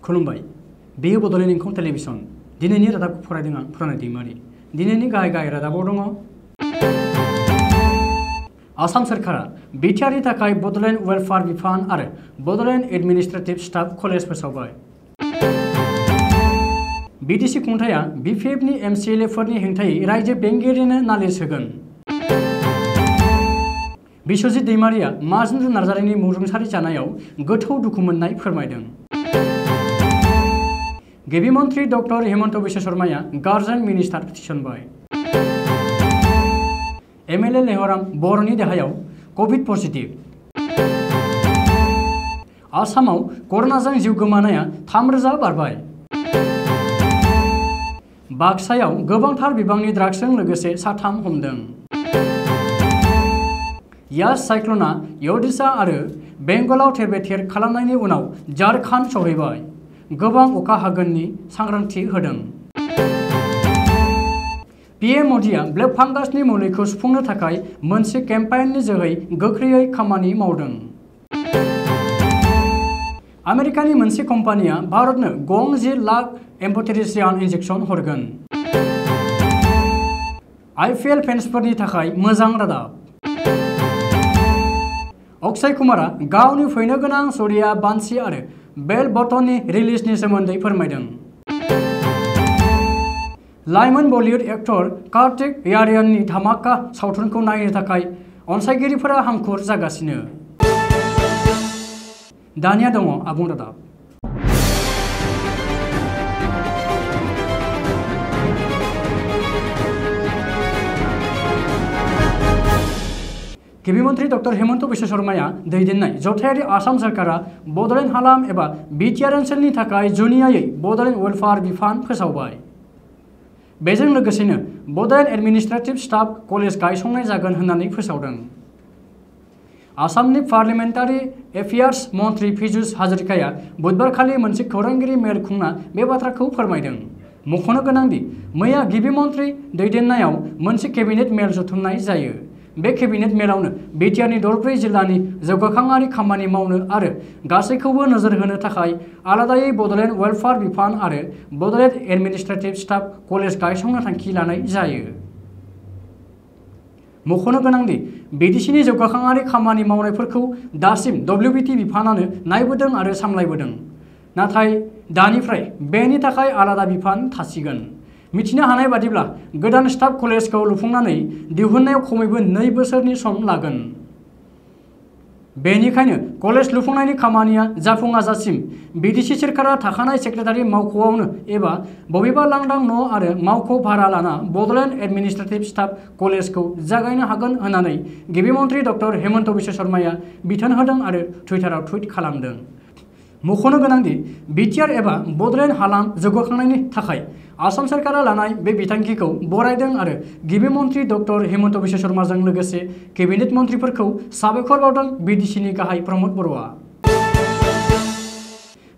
खुलुमबाय बेयो बड'लेण्ड इंखं टेलिभिजन दिनैनि रादाबखौ फरायदों आं फुराना दैमारि दिनैनि गाहाय रादाबाव दङ आसाम सरकारा बिटिआरनि थाखाय बड'लेण्ड वेलफेयार बिफान आरो बड'लेण्ड एडमिनिस्ट्रेटिभ स्टाफ कलेज फोसावबाय बिटिसि खुंथाया बिपिएफनि एमसिएलएफोरनि हेंथायै रायजो बेंगिरिनो नालिस होगोन बिश्वजित दैमारिया माजेन्द्र नार्जारिनि मुं जानायाव गोथौ दुखु मोननाय फोरमायदों गिबि मन्थ्रि डक्टर हेमन्त बिश्व शर्माया गार्जेन मिनिस्टार थिसनबाय एमएलए लेहराम बर'नि देहायाव कभिड पजिटिभ आसामाव कर'नाजों जिउ गोमानाया 3000 बारबाय बाक्सायाव गोबांथार बिबांनि ड्राग्सजों लोगोसे साथाम हमदों यास साइक्ल'ना ओडिशा आरो बेंगलाव थेर-बेथेर खालामनायनि उनाव झारखन्ड सौहैबाय गोबां अखा हागोननि सांग्रांथि होदों पीएम मोदीआ ब्लेक फांगासनि मुलिखौ सुफुंनो थाखाय मोनसे केम्पेइननि जोहै गोख्रैयै खामानि मावदों आमेरिकानि मोनसे कम्पानिया भारतनो 60 लाख एम्फ'टेरिसियान इन्जेक्सन हरगोन आईपीएल फेन्सफोरनि थाखाय मोजां रादाब अक्षय कुमारा गावनि फैनो गोनां सूर्या बांसी आरो बेल बटननि रिलिजनि सोमोन्दै फोरमायदों लाइमोन बलिउड एक्टर कार्तिक आर्यननि धमाका सावथुनखौ नायनो थाखाय अनसायगिरिफोरा हांखुर जागासिनो दानिया दङ आबुं रादाब गिबि मन्थ्रि डक्टर हेमन्त बिश्व शर्माया दैदेननाय जथायारि आसाम सरकारा बड'लेण्ड हालाम एबा बिटिआर ओनसोलनि थाखाय जुनियायै बड'लेण्ड वेलफेयार बिफान फोसावबाय बेजों लोगोसेनो बड'लेण्ड एडमिनिस्ट्रेटिभ स्टाफ कलेज गायसंनाय जागोन होननानै फोसावदों आसामनि पार्लियामेन्टारि एफेयार्स मन्थ्रि पीयूष हाजरिकाया बुधबारखालि मोनसे खौरांगिरि मेल खुंना बे बाथ्राखौ फोरमायदों मख'नो गोनांदि मैया गिबि मन्थ्रि दैदेननायाव मोनसे केबिनेट मेल जथुमनाय जायो बे केबिनेट मेलावनो बिटिआरनि दरब्रै जिल्लानि जौगाखांआरि खामानि मावनो आरो गासैखौबो नोजोर होनो थाखाय आलादायै बड'लेण्ड वेलफेयार बिफान आरो बड'लेण्ड एडमिनिस्ट्रेटिभ स्टाफ कलेज गायसंनो थांखि लानाय जायो मख'नो गोनांदि बिटिसिनि जौगाखांआरि खामानि मावनायफोरखौ दासिम डब्लिउबिटि बिफानानो नायबोदों आरो सामलायबोदों नाथाय दानिफ्राय बेनि थाखाय आलादा बिफान थासिगोन मिथिनो हानाय बादिब्ला गोदान स्टाफ कलेजखौ लुफुंनानै दिहुननायाव खमैबो 2 बोसोरनि सम लागोन बेनिखायनो कलेज लुफुंनायनि खामानिया जाफुङाजासिम बिटिसि सोरखारा थाखानाय सेक्रेटारि मावख'आवनो एबा बबेबा लांदां न' आरो मावख' भारा लाना बड'लेण्ड एडमिनिस्ट्रेटिभ स्टाफ कलेजखौ जागायनो हागोन होननानै गिबि मन्थ्रि डक्टर हेमन्त बिश्व शर्माया बिथोन होदों आरो टुइटाराव टुइट खालामदों मख'नो गोनांदि बिटिआर एबा बड'लेण्ड हालाम जौगाखांनायनि थाखाय आसाम सरकारा लानाय बे बिथांखिखौ बरायदों आरो गिबि मन्थ्रि डक्टर हेमन्त बिश्व शर्माजों लोगोसे केबिनेट मन्थ्रिफोरखौ साबायखर बावदों बिटिसिनि गाहाय प्रमद बर'आ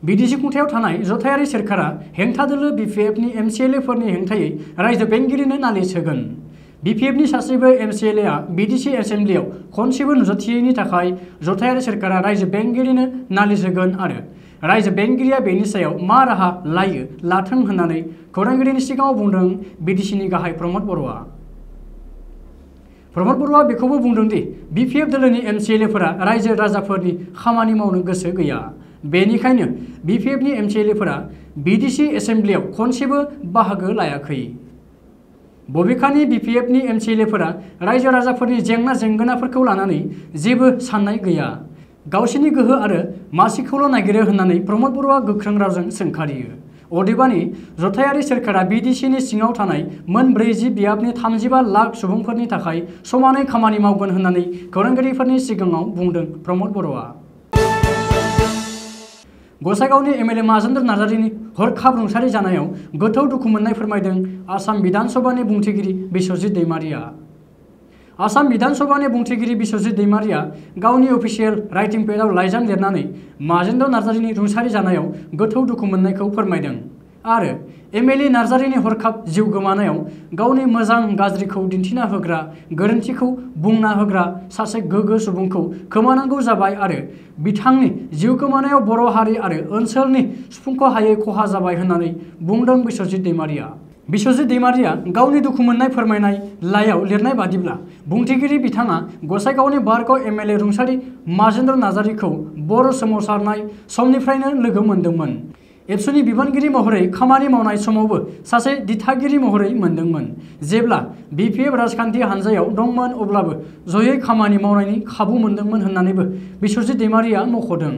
बिटिसि खुंथायाव थानाय जथायारि सोरखारा हेंथा दोलो बिपिएफनि एमसिएलएफोरनि हेंथायै रायजो बेंगिरिनो नालिस होगोन बिपिएफनि सासेबो एमसिएलएआ बिटिसि एसेम्ब्लियाव खनसेबो नुजाथियैनि थाखाय जथायारि सोरखारा रायजो बेंगिरिनो नालिस होगोन आरो रायजो बेंगिरिया बेनि सायाव मा राहा लायो लाथों होननानै खौरांगिरिनि सिगाङाव बुंदों बिटिसिनि गाहाय प्रमद बर'आ बेखौबो बुंदों दि बिपिएफ दोलोनि एमसिएलएफोरा रायजो राजाफोरनि खामानि मावनो गोसो गैया बेनिखायनो बिपिएफनि एमसिएलएफोरा बिटिसि एसेम्ब्लियाव खनसेबो बाहागो लायाखै बबेखानि बिपिएफनि एमसिएलएफोरा रायजो राजाफोरनि जेंना जेंगोनाफोरखौ लानानै जेबो साननाय गैया गावसिनि गोहो आरो मासिखौल' नागिरो होननानै प्रमद बर'आ गोख्रों रावजों सोंखारियो अदेबानि जथायारि सोरखारा बिटिसिनि सिङाव थानाय मोन 40 बियाबनि 35 लाख सुबुंफोरनि थाखाय समानै खामानि मावगोन होननानै खौरांगिरिफोरनि सिगाङाव बुंदों प्रमद बर'आ गसाइगावनि एमएलए माजेन्द्र नार्जारिनि हरखाब रुंसारि जानायाव गोथौ दुखु मोननाय फोरमायदों आसाम विधान सभानि बुंथिगिरि बिश्वजित दैमारिया आसाम विधान सभानि बुंथिगिरि बिश्वजित दैमारिया गावनि अफिसियेल राइटिं पेडआव लाइजाम लिरनानै माजेन्द्र नार्जारिनि रुंसारि जानायाव गोथौ दुखु मोननायखौ फोरमायदों आरो एमएलए नार्जारिनि हरखाब जिउ गोमानायाव गावनि मोजां गाज्रिखौ दिन्थिना होग्रा, गोरोन्थिखौ बुंना होग्रा सासे गोगो सुबुंखौ खोमानांगौ जाबाय आरो बिथांनि जिउ गोमानायाव बर' हारि आरो ओनसोलनि सुफुंख'हायै खहा जाबाय होननानै बुंदों बिश्वजित दैमारिया। बिश्वजित दैमारिया गावनि दुखु मोननाय फोरमायनाय लाइयाव लिरनाय बादिब्ला बुंथिगिरि बिथाङा गसाइगावनि बारगाव एमएलए रुंसारि माजेन्द्र नार्जारिखौ बर' सोमावसारनाय समनिफ्रायनो लोगो मोनदोंमोन। एबसुनि बिबानगिरि महरै खामानि मावनाय समावबो सासे दिथागिरि महरै मोनदोंमोन। जेब्ला बिपिएफ राजखान्थि हान्जायाव दंमोन अब्लाबो जयै खामानि मावनायनि खाबु मोनदोंमोन होननानैबो बिश्वजित दैमारिया मख'दों।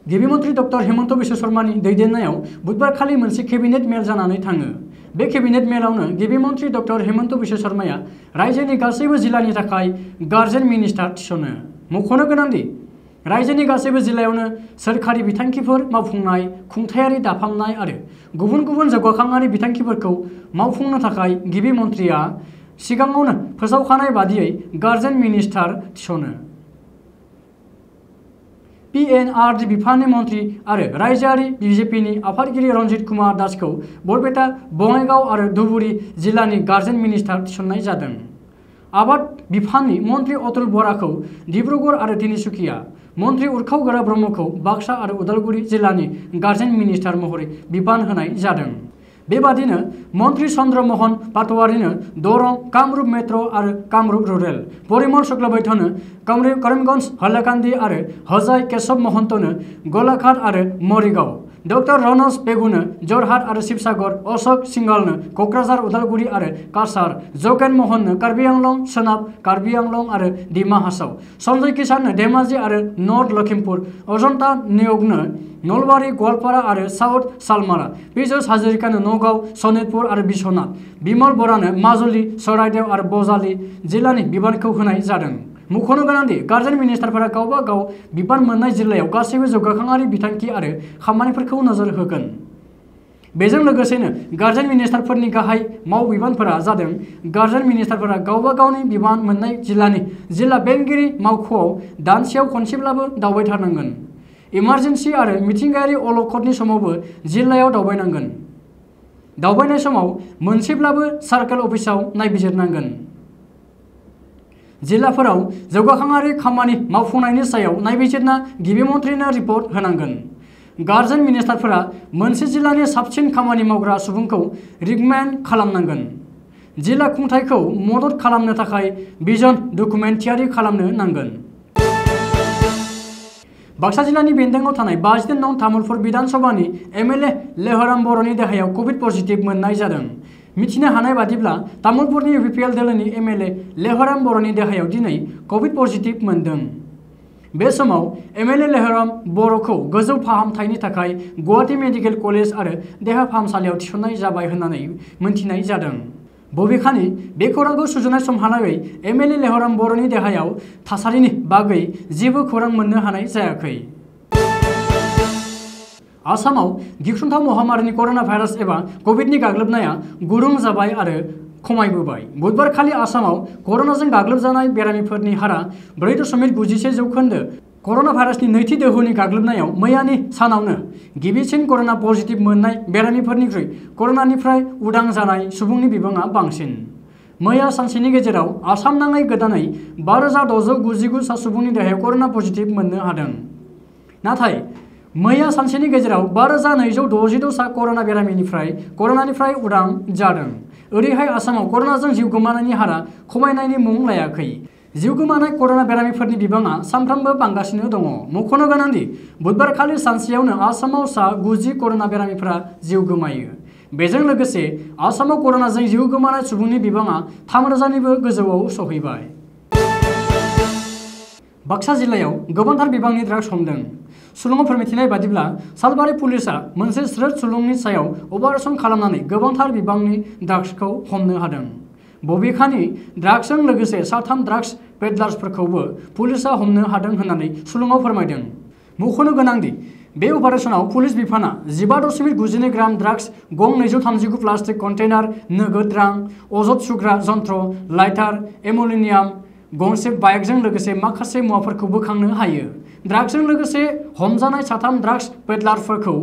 गिबि मन्थ्रि डक्टर हेमन्त बिश्व शर्मानि दैदेननायाव बुधबारखालि मोनसे केबिनेट मेल जानानै थाङो। बे केबिनेट मेलावनो गिबि मन्थ्रि डक्टर हेमन्त बिश्व शर्माया रायजोनि गासैबो जिल्लानि थाखाय गार्जेन मिनिस्टार थिसनो। मख'नो गोनांदि रायजोनि गासैबो जिल्लायावनो सोरखारि बिथांखिफोर मावफुंनाय, खुंथायारि दाफामनाय आरो गुबुन गुबुन जौगाखांआरि बिथांखिफोरखौ मावफुंनो थाखाय गिबि मन्थ्रिया सिगाङावनो फोसावखानाय बादियै गार्जेन मिनिस्टार थिसनो। पिएनआरडि बिफाननि मन्थ्रि आरो रायजोआरि बिजेपिनि आफादगिरि रन्जित कुमार दासखौ बरपेटा, बङाइगाव आरो धुबुरी जिल्लानि गार्जेन मिनिस्टार थिसननाय जादों। आबाद बिफाननि मन्थ्रि अतुल बराखौ डिब्रुगड़ आरो तिनिसुकिया, मन्थ्रि उर्खाव गोरा ब्रह्मखौ बाक्सा आरो उदालगुरि जिल्लानि गार्जेन मिनिस्टार महरै बिबान होनाय जादों। बेबादिनो मन्थ्रि चन्द्र महन पाटवारिनो दरं, कामरुप मेट्र' आरो कामरुप रुरेल, परिमल शुक्लबैध्यनो करिमगन्ज, हाइलाकान्दि आरो हजाय केशव महन्तनो गलाघाट आरो मरिगाव, डक्टर रनज पेगुनो जरहाट आरो शिबसागर, अशोक सिंघलनो क'क्राझार, उदालगुरि आरो काछार, जगेन महननो कार्बि आंलं, सोनाब कार्बि आंलं आरो डिमा हासाव, सन्जय किसाननो धेमाजि आरो नर्थ लखिमपुर, अजन्ता नेउगनो नलबारि, गवालपारा आरो साउथ सालमारा, पीयूष हाजरिकानो नगाव, सनितपुर आरो बिश्वनाथ, बिमल बरानो माजुलि, चराइदेव आरो बजालि जिल्लानि बिबानखौ होनाय जादों। मख'नो गोनांदि गार्जेन मिनिस्टारफोरा गावबा गाव बिबान मोननाय जिल्लायाव गासैबो जौगाखांआरि बिथांखि आरो खामानिफोरखौ नोजोर होगोन। बेजों लोगोसेनो गार्जेन मिनिस्टारफोरनि गाहाय मावबिबानफोरा जादों गार्जेन मिनिस्टारफोरा गावबा गावनि बिबान मोननाय जिल्लानि जिल्ला बेंगिरि मावख'आव दानसेयाव खनसेब्लाबो दावबायथारनांगोन। इमारजेन्सि आरो मिथिंगायारि अलखदनि समावबो जिल्लायाव दावबायनांगोन। दावबायनाय समाव मोनसेब्लाबो सार्केल अफिसाव नायबिजिरनांगोन। जिल्लाफोराव जौगाखांआरि खामानि मावफुंनायनि सायाव नायबिजिरना गिबि मन्थ्रिनो रिपर्ट होनांगोन। गार्जेन मिनिस्टारफोरा मोनसे जिल्लानि साबसिन खामानि मावग्रा सुबुंखौ रिकमेन्ड खालामनांगोन। जिल्ला खुंथायखौ मदद खालामनो थाखाय भिजन डकुमेन्ट थियारि खालामनो नांगोन। बाक्सा जिल्लानि बेन्दोंआव थानाय 52 नं तामुलपुर बिधानसभानि एमएलए लेहराम बर'नि देहायाव कभिड पजिटिभ मोननाय जादों। मिथिनो हानाय बादिब्ला तामुलपुरनि इउपिपिएल दोलोनि एमएलए लेहराम बर'नि देहायाव दिनै कभिड पजिटिभ मोनदों। बे समाव एमएलए लेहराम बर'खौ गोजौ फाहामथायनि थाखाय गुवाहाटी मेडिकेल कलेज आरो देहा फाहामसालियाव थिसननाय जाबाय होननानै मिथिनाय जादों। बबेखानि बे खौरांखौ सुजुनाय समहालागै एमएलए लेहराम बर'नि देहायाव थासारिनि बागै जेबो खौरां मोननो हानाय जायाखै। आसामाव गिख्रंथाव महामारिनि कर'ना भाइरास एबा कभिडनि गाग्लोबनाया गुरुं जाबाय आरो खमायबोबाय। बुधबारखालि आसामाव कर'नाजों गाग्लोबजानाय बेरामिफोरनि हारा 4.91%। कर'ना भाइरासनि नैथि दोहौनि गाग्लोबनायाव मैयानि सानावनो गिबिसिन कर'ना पजिटिभ मोननाय बेरामिफोरनिख्रुइ कर'नानिफ्राय उदां जानाय सुबुंनि बिबाङा बांसिन। मैया सानसेनि गेजेराव आसाम नाङै गोदानै 5699 सा सुबुंनि देहायाव कर'ना पजिटिभ मोननो हादों। नाथाय मैया सानसेनि गेजेराव 5266 सा कर'नानिफ्राय उदां जादों। ओरैहाय आसामाव कर'नाजों जिउ गोमानायनि हारा खमायनायनि मुं लायाखै। जिउ गोमानाय कर'ना बेरामिफोरनि बिबाङा सानफ्रोमबो बांगासिनो दङ। मख'नो गोनांदि बुधबारखालि सानसेयावनो आसामाव सा 90 कर'ना बेरामिफोरा जिउ गोमायो। बेजों लोगोसे आसामाव कर'नाजों जिउ गोमानाय सुबुंनि बिबाङा 3000निबो गोजौआव सौहैबाय। बाक्सा जिल्लायाव गोबांथार बिबांनि ड्राग्स हमदों। सुलुङाव फोरमायथिनाय बादिब्ला सालबारि पुलिसआ मोनसे स्रोद सुलुंनि सायाव अपारेसन खालामनानै गोबांथार बिबांनि ड्राग्सखौ हमनो हादों। बबेखानि ड्राग्सजों लोगोसे 3 ड्राग्स पेडलार्सफोरखौबो पुलिसआ हमनो हादों होननानै सुलुङाव फोरमायदों। मख'नो गोनांदि बे अपारेसनाव पुलिस बिफाना 15.92 ग्राम ड्राग्स, गं 239 प्लास्टिक कन्टेनार, नोगोद रां, अजद सुग्रा जन्त्र, लाइटार, एमोनियाम, गंसे बाइकजों लोगोसे माखासे मुवाफोरखौ बोखांनो हायो। ड्राग्सजों लोगोसे हमजानाय 3 ड्राग्स पेडलारफोरखौ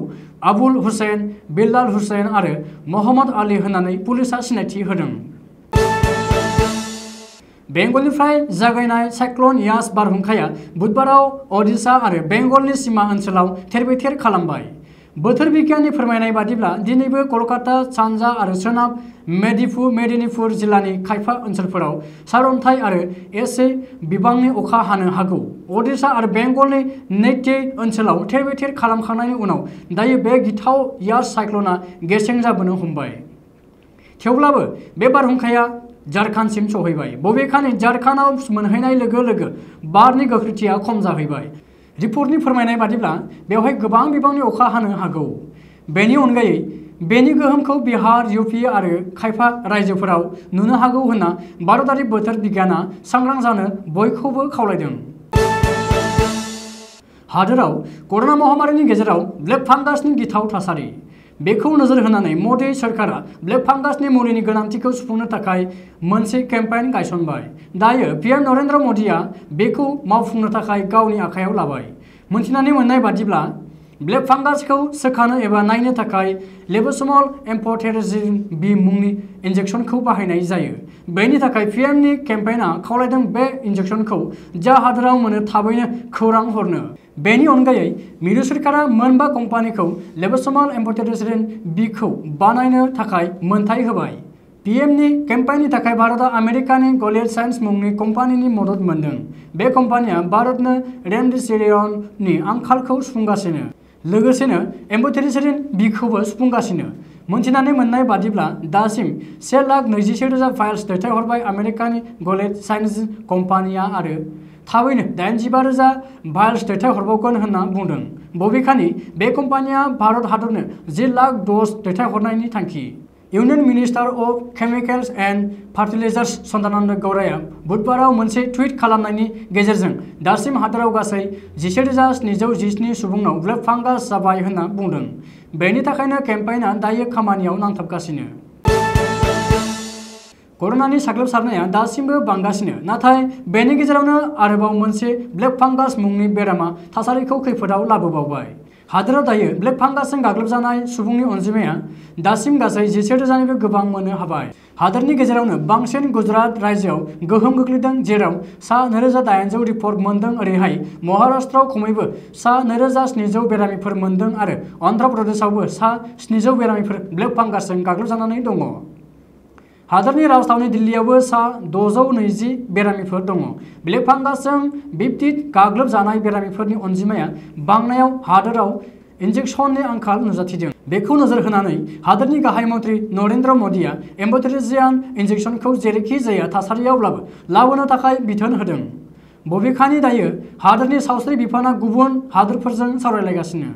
आबुल हुसैन, बिलाल हुसैन आरो मोहम्मद आली होननानै पुलिसआ सिनायथि होदों। बेंगलनिफ्राय जागायनाय साइक्ल'न यास बारहुंखाया बुधबाराव ओडिशा आरो बेंगलनि सीमा ओनसोलाव थेर-बेथेर खालामबाय। बोथोर बिगियाननि फोरमायनाय बादिब्ला दिनैबो कलकाता, सानजा आरो सोनाब मेदिनीपुर जिल्लानि खायफा ओनसोलफोराव सारअन्थाइ आरो एसे बिबांनि अखा हानो हागौ। ओडिशा आरो बेंगलनि नैथि ओनसोलाव थेर-बेथेर खालामखांनायनि उनाव दायो बे गिथाव यास साइक्ल'ना गेसें जाबोनो हमबाय। थेवब्लाबो बे बारहुंखाया झारखन्डसिम सौहैबाय। बबेखानि झारखन्डआव मोनहैनाय लोगो-लोगो बारनि गोख्रैथिया खम जाहैबाय। रिपर्टनि फोरमायनाय बादिब्ला बेवहाय गोबां बिबांनि अखा हानो हागौ। बेनि अनगायै बेनि गोहोमखौ बिहार, यूपी आरो खायफा रायजोफोराव नुनो हागौ होनना भारतारि बोथोर बिगियानआ सांग्रां जानो बयखौबो खावलायदों। हादोराव कर'ना महामारिनि गेजेराव ब्लेक फांगासनि गिथाव थासारि। बेखौ नोजोर होनानै मदि सरकारा ब्लेक फांगासनि मुलिनि गोनांथिखौ सुफुंनो थाखाय मोनसे केम्पेइन गायसनबाय। दायो पीएम नरेन्द्र मोदीआ बेखौ मावफुंनो थाखाय गावनि आखायाव लाबाय। मोनथिनानै मोननाय बादिब्ला ब्लेक फांगासखौ सोखानो एबा नायनो थाखाय लेबोसमल एम्फ'टेरेजिन बी मुंनि इन्जेक्सनखौ बाहायनाय जायो। बेनि थाखाय पीएमनि केम्पेइनआ खावलायदों बे इन्जेक्सनखौ जा हादोराव मोनो थाबैनो खौरां हरनो। बेनि अनगायै मिरु सरकारा मोनबा कम्पानिखौ लेबोसमल एम्फ'टेरेजिन बीखौ बानायनो थाखाय मोनथाय होबाय। पीएमनि केम्पेइननि थाखाय भारतआ आमेरिकानि गलेड साइन्स मुंनि कम्पानिनि मदद मोनदों। बे कम्पानिया भारतनो रेमडेसिविरनि आंखालखौ सुफुंगासिनो, लोगोसेनो एम्फ'टेरेजिन बीखौबो सुफुंगासिनो। मोनथिनानै मोननाय बादिब्ला दासिम 1,21,000 भाइल्स दैथायहरबाय आमेरिकानि गलेड साइन्स कम्पानिया आरो थाबैनो 85,000 भाइल्स दैथायहरबावगोन होनना बुंदों। बबेखानि बे कम्पानिया भारत हादरनो 10 लाख ड'ज दैथायहरनायनि थांखि। Union minister of chemicals and fertilisers Sadananda गौड़ाया बुधबाराव मोनसे टुइट खालामनायनि गेजेरजों दासिम हादोराव गासै 11,717 सुबुंनाव ब्लेक फांगास जाबाय होनना बुंदों। बेनि थाखायनो केम्पेइनआ दायो खामानियाव नांथाबगासिनो। कर'नानि साग्लोबसारनाया दासिमबो बांगासिनो, नाथाय बेनि गेजेरावनो आरोबाव मोनसे ब्लेक फांगास मुंनि बेरामा थासारिखौ खैफोदाव लाबोबावबाय। हादोराव दायो ब्लेक फांगासजों गाग्लोबजानाय सुबुंनि अनजिमाया दासिम गासै 10,000निबो गोबां मोननो हाबाय। हादोरनि गेजेरावनो बांसिन गुजरात रायजोआव गोहोम गोग्लैदों, जेराव सा 2,800 रिपर्ट मोनदों। ओरैहाय महाराष्ट्रआव खमैबो सा 2,700 बेरामिफोर मोनदों आरो अन्ध्र प्रदेशआवबो सा 700 बेरामिफोर ब्लेक फांगासजों गाग्लोबजानानै दङ। हादोरनि राजधानी दिल्लीयावबो सा 620 बेरामिफोर दङ। ब्लेक फांगासजों बिब्दि गाग्लोबजानाय बेरामिफोरनि अनजिमाया बांनायाव हादोराव इन्जेक्सननि आंखाल नुजाथिदों। बेखौ नोजोर होनानै हादोरनि गाहाय मन्थ्रि नरेन्द्र मोदीआ एम्फ'टेरेजिन इन्जेक्सनखौ जेरैखि जाया थासारियावब्लाबो लाबोनो थाखाय बिथोन होदों। बबेखानि दायो हादोरनि सावस्रि बिफानआ गुबुन हादोरफोरजों सावरायलायगासिनो।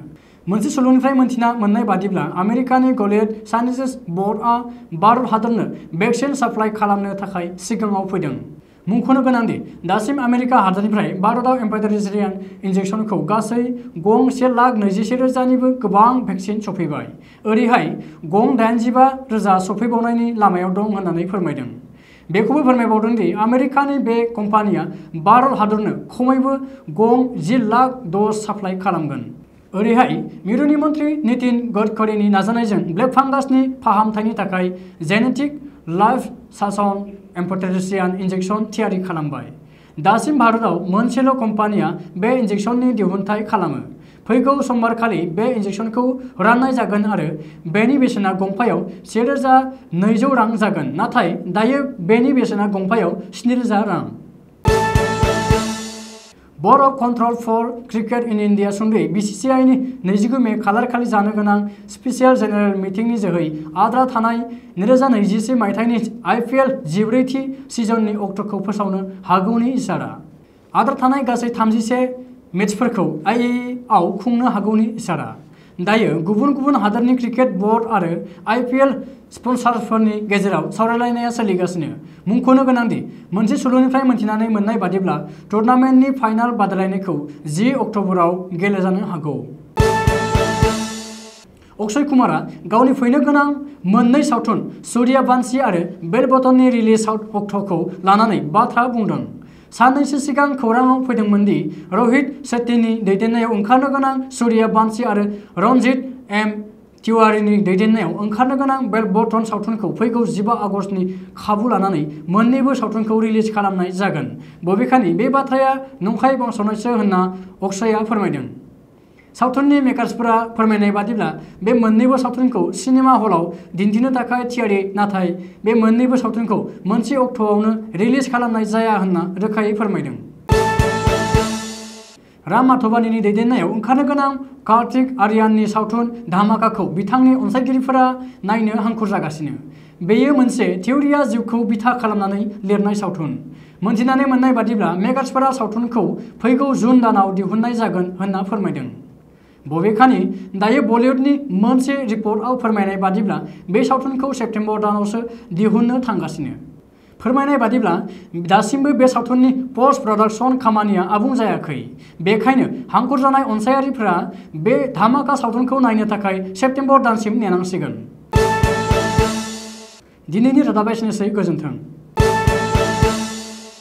मोनसे सुलुंनिफ्राय मोनथिना मोननाय बादिब्ला आमेरिकानि गलेड साइन्सेस बर्डआ भारत हादरनो भेक्सिन साप्लाइ खालामनो थाखाय सिगाङाव फैदों। मुंख'नो गोनांदि दासिम आमेरिका हादरनिफ्राय भारतआव एम्फ'टेरेजिन इन्जेक्सनखौ गासै गं 1,21,000निबो गोबां भेक्सिन सफैबाय। ओरैहाय गं 85,000 सफैबावनायनि लामायाव दं होननानै फोरमायदों। बेखौबो फोरमायबावदों दि आमेरिकानि बे कम्पानिया भारत हादरनो खमैबो गं 10 लाख ड'ज साप्लाइ खालामगोन। ओरैहाय मिरुनि मन्थ्रि नितिन गडकरीनि नाजानायजों ब्लेक फांगासनि फाहामथायनि थाखाय जेनेटिक लाइफ सासन एम्फ'टेरेजिन इन्जेक्सन थियारि खालामबाय। दासिम भारतआव मोनसेल' कम्पानिया बे इन्जेक्सननि दिहुनथाय खालामो। फैगौ समबारखालि बे इन्जेक्सनखौ राननाय जागोन आरो बेनि बेसेना गंफायाव 1,200 रां जागोन, नाथाय दायो बेनि बेसेना गंफायाव 7,000 रां। Board of control for cricket in India सुंद'यै बीसीसीआईनि 29 मे खालारखालि जानो गोनां स्पेसियेल जेनेरेल मिटिंनि जोहै आद्रा थानाय 2021 मायथाइनि आईपीएल 14थि सिजननि अक्ट'खौ फोसावनो हागौनि इसारा। आद्रा थानाय गासै 31 मेचफोरखौ आईएआव खुंनो हागौनि इसारा। दायो गुबुन गुबुन हादोरनि क्रिकेट बर्ड आरो आईपीएल स्पन्सरफोरनि गेजेराव सावरायलायनाया सोलिगासिनो। मुंख'नो गोनांदि मोनसे सुलुंनिफ्राय मोनथिनानै मोननाय बादिब्ला टुर्नामेन्टनि फाइनाल बादायलायनायखौ 10 अक्ट'बराव गेलेजानो हागौ। अक्षय कुमारआ गावनि फैनो गोनां मोननै सावथुन सूर्यवंशी आरो बेल बटननि रिलिज अक्ट'खौ लानानै बाथ्रा बुंदों। साननैसो सिगां खौराङाव फैदोंमोन दि रहित शेट्टीनि दैदेननायाव ओंखारनो गोनां सूर्या बांसी आरो रंजीत एम तिवारीनि दैदेननायाव ओंखारनो गोनां बेलबर्टन सावथुनखौ फैगौ 15 आगस्तनि खाबु लानानै मोन्नैबो सावथुनखौ रिलिज खालामनाय जागोन। बबेखानि बे बाथ्राया नंखाय बांसावनायसो होनना अक्षयआ फोरमायदों। सावथुननि मेकार्सफोरा फोरमायनाय बादिब्ला बे मोन्नैबो सावथुनखौ सिनेमा हलाव दिन्थिनो थाखाय थियारि, नाथाय बे मोन्नैबो सावथुनखौ मोनसे अक्ट'आवनो रिलिज खालामनाय जाया होनना रोखायै फोरमायदों। राम माधवानीनि दैदेननायाव ओंखारनो गोनां कार्तिक आर्याननि सावथुन धामाकाखौ बिथांनि अनसायगिरिफोरा नायनो हांखुर जागासिनो। बेयो मोनसे थिउरिया जिउखौ बिथा खालामनानै लिरनाय सावथुन। मोनथिनानै मोननाय बादिब्ला मेकार्सफोरा सावथुनखौ फैगौ जुन दानाव दिहुननाय जागोन होनना फोरमायदों। बबेखानि दायो बलिउडनि मोनसे रिपर्टआव फोरमायनाय बादिब्ला बे सावथुनखौ सेप्तेम्बर दानावसो दिहुननो थांगासिनो। फोरमायनाय बादिब्ला दासिमबो बे सावथुननि पस्ट प्रडाक्शन खामानिया आबुं जायाखै। बेखायनो हांखुर जानाय अनसायारिफोरा बे धामाका सावथुनखौ नायनो थाखाय सेप्तेम्बर दानसिम नेनांसिगोन। दिनैनि रादाबा एसेनोसै, गोजोन्थों।